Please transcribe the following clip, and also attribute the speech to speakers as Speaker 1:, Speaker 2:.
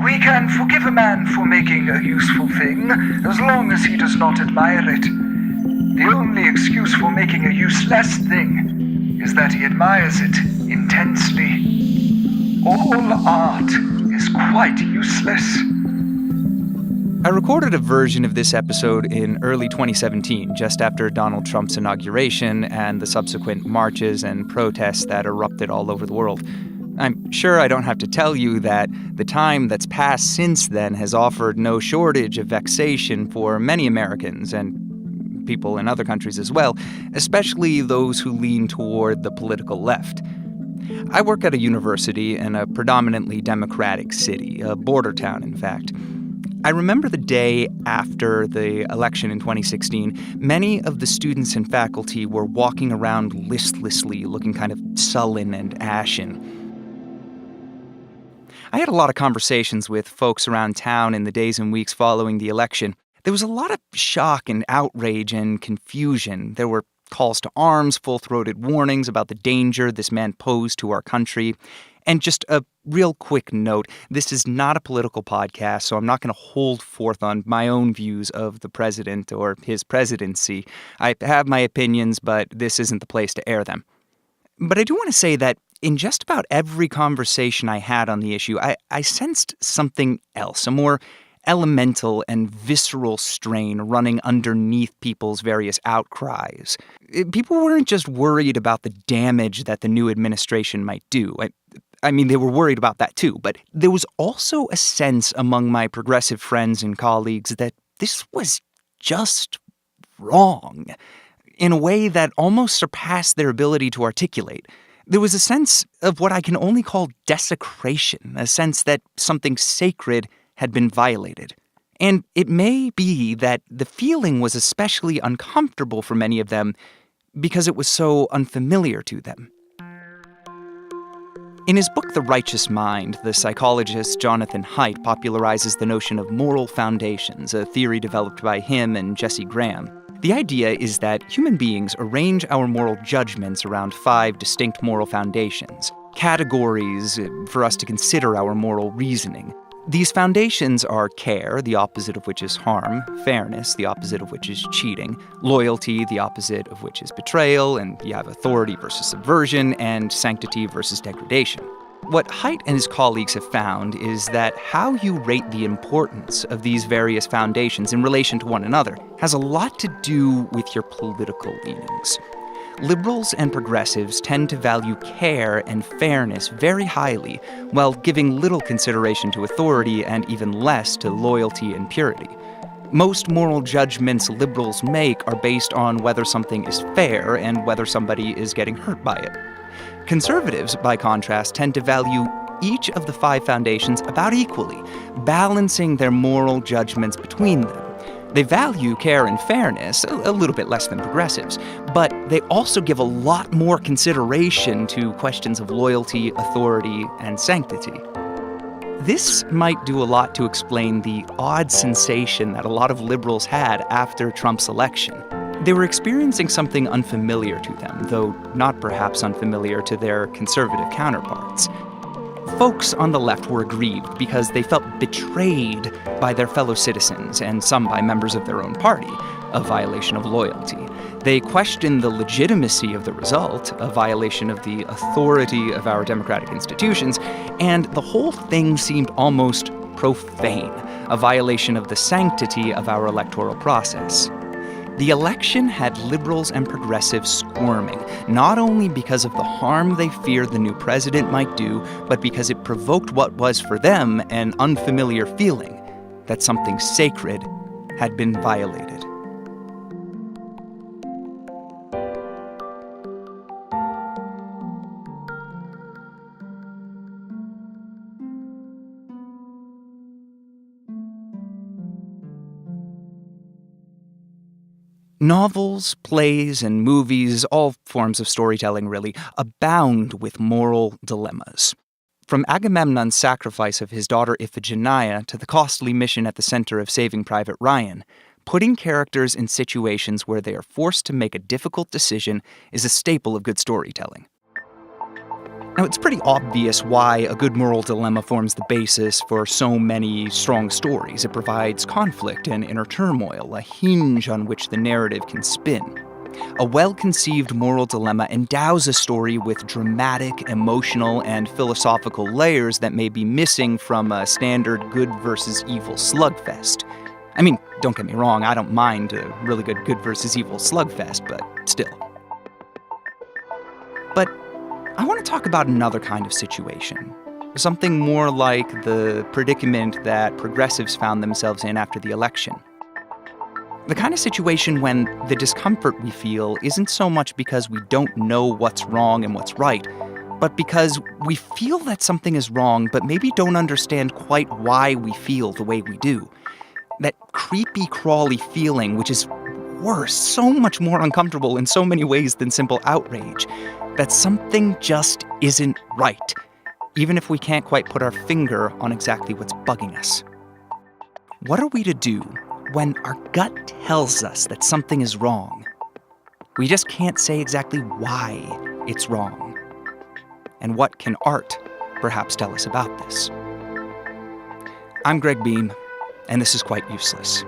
Speaker 1: We can forgive a man for making a useful thing, as long as he does not admire it. The only excuse for making a useless thing is that he admires it intensely. All art is quite useless.
Speaker 2: I recorded a version of this episode in early 2017, just after Donald Trump's inauguration and the subsequent marches and protests that erupted all over the world. I'm sure I don't have to tell you that the time that's passed since then has offered no shortage of vexation for many Americans and people in other countries as well, especially those who lean toward the political left. I work at a university in a predominantly Democratic city, a border town, in fact. I remember the day after the election in 2016, many of the students and faculty were walking around listlessly, looking kind of sullen and ashen. I had a lot of conversations with folks around town in the days and weeks following the election. There was a lot of shock and outrage and confusion. There were calls to arms, full-throated warnings about the danger this man posed to our country. And just a real quick note, this is not a political podcast, so I'm not going to hold forth on my own views of the president or his presidency. I have my opinions, but this isn't the place to air them. But I do want to say that in just about every conversation I had on the issue, I sensed something else, a more elemental and visceral strain running underneath people's various outcries. People weren't just worried about the damage that the new administration might do. I mean, they were worried about that too, but there was also a sense among my progressive friends and colleagues that this was just wrong in a way that almost surpassed their ability to articulate. There was a sense of what I can only call desecration, a sense that something sacred had been violated. And it may be that the feeling was especially uncomfortable for many of them because it was so unfamiliar to them. In his book, The Righteous Mind, the psychologist Jonathan Haidt popularizes the notion of moral foundations, a theory developed by him and Jesse Graham. The idea is that human beings arrange our moral judgments around 5 distinct moral foundations, categories for us to consider our moral reasoning. These foundations are care, the opposite of which is harm, fairness, the opposite of which is cheating, loyalty, the opposite of which is betrayal, and you have authority versus subversion, and sanctity versus degradation. What Haidt and his colleagues have found is that how you rate the importance of these various foundations in relation to one another has a lot to do with your political leanings. Liberals and progressives tend to value care and fairness very highly, while giving little consideration to authority and even less to loyalty and purity. Most moral judgments liberals make are based on whether something is fair and whether somebody is getting hurt by it. Conservatives, by contrast, tend to value each of the 5 foundations about equally, balancing their moral judgments between them. They value care and fairness a little bit less than progressives, but they also give a lot more consideration to questions of loyalty, authority, and sanctity. This might do a lot to explain the odd sensation that a lot of liberals had after Trump's election. They were experiencing something unfamiliar to them, though not perhaps unfamiliar to their conservative counterparts. Folks on the left were aggrieved because they felt betrayed by their fellow citizens and some by members of their own party, a violation of loyalty. They questioned the legitimacy of the result, a violation of the authority of our democratic institutions, and the whole thing seemed almost profane, a violation of the sanctity of our electoral process. The election had liberals and progressives squirming, not only because of the harm they feared the new president might do, but because it provoked what was for them an unfamiliar feeling that something sacred had been violated. Novels, plays, and movies, all forms of storytelling really, abound with moral dilemmas. From Agamemnon's sacrifice of his daughter Iphigenia to the costly mission at the center of Saving Private Ryan, putting characters in situations where they are forced to make a difficult decision is a staple of good storytelling. Now, it's pretty obvious why a good moral dilemma forms the basis for so many strong stories. It provides conflict and inner turmoil, a hinge on which the narrative can spin. A well-conceived moral dilemma endows a story with dramatic, emotional, and philosophical layers that may be missing from a standard good versus evil slugfest. I mean, don't get me wrong, I don't mind a really good versus evil slugfest, but still. But I want to talk about another kind of situation. Something more like the predicament that progressives found themselves in after the election. The kind of situation when the discomfort we feel isn't so much because we don't know what's wrong and what's right, but because we feel that something is wrong, but maybe don't understand quite why we feel the way we do. That creepy, crawly feeling, which is worse, so much more uncomfortable in so many ways than simple outrage, that something just isn't right, even if we can't quite put our finger on exactly what's bugging us. What are we to do when our gut tells us that something is wrong? We just can't say exactly why it's wrong. And what can art perhaps tell us about this? I'm Greg Beam, and this is Quite Useless.